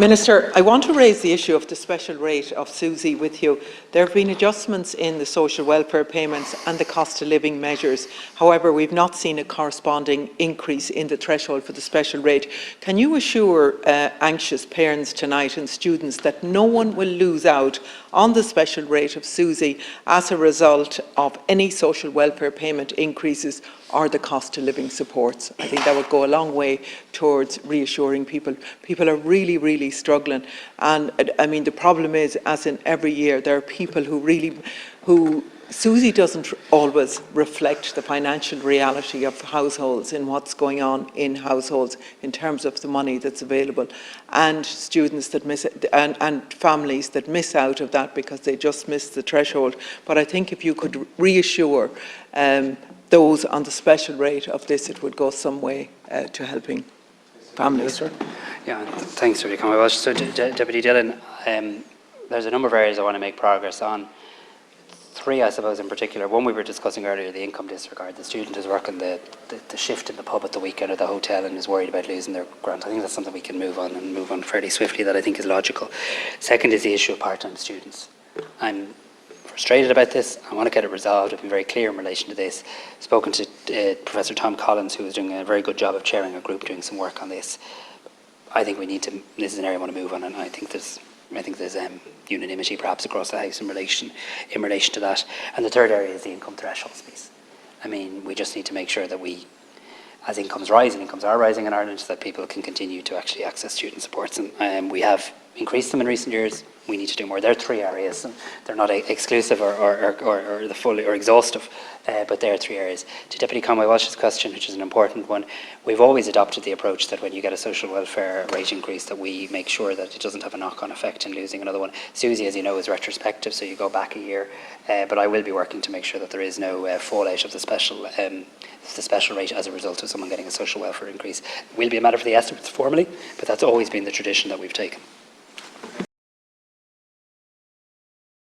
Minister, I want to raise the issue of the special rate of SUSI with you. There have been adjustments in the social welfare payments and the cost of living measures. However, we've not seen a corresponding increase in the threshold for the special rate. Can you assure anxious parents tonight and students that no one will lose out on the special rate of SUSI as a result of any social welfare payment increases or the cost of living supports? I think that would go a long way towards reassuring people. People are really, really struggling. And I mean, the problem is, as in every year, there are people who SUSI doesn't always reflect the financial reality of households and what's going on in households in terms of the money that's available, and students that miss it, and families that miss out of that because they just miss the threshold. But I think if you could reassure those on the special rate of this, it would go some way to helping families. Yeah, thanks, Rose Conway-Walsh. So, Deputy Dillon, there's a number of areas I want to make progress on. Three, I suppose, in particular. One, we were discussing earlier, the income disregard. The student is working the shift in the pub at the weekend or the hotel and is worried about losing their grant. I think that's something we can move on fairly swiftly, that I think is logical. Second is the issue of part-time students. I'm frustrated about this. I want to get it resolved. I've been very clear in relation to this. I've spoken to Professor Tom Collins, who is doing a very good job of chairing a group doing some work on this. I think we need to, this is an area I want to move on, and I think there's unanimity perhaps across the House in relation to that. And the third area is the income thresholds piece. I mean, we just need to make sure that we, as incomes rise, and incomes are rising in Ireland, that people can continue to actually access student supports. And we have increased them in recent years. We need to do more. There are three areas, and they're not exclusive or the full or exhaustive, but there are three areas. To Deputy Conway-Walsh's question, which is an important one, we've always adopted the approach that when you get a social welfare rate increase, that we make sure that it doesn't have a knock-on effect in losing another one. SUSI, as you know, is retrospective, so you go back a year, but I will be working to make sure that there is no fallout of the special rate as a result of someone getting a social welfare increase. It will be a matter for the estimates formally, but that's always been the tradition that we've taken.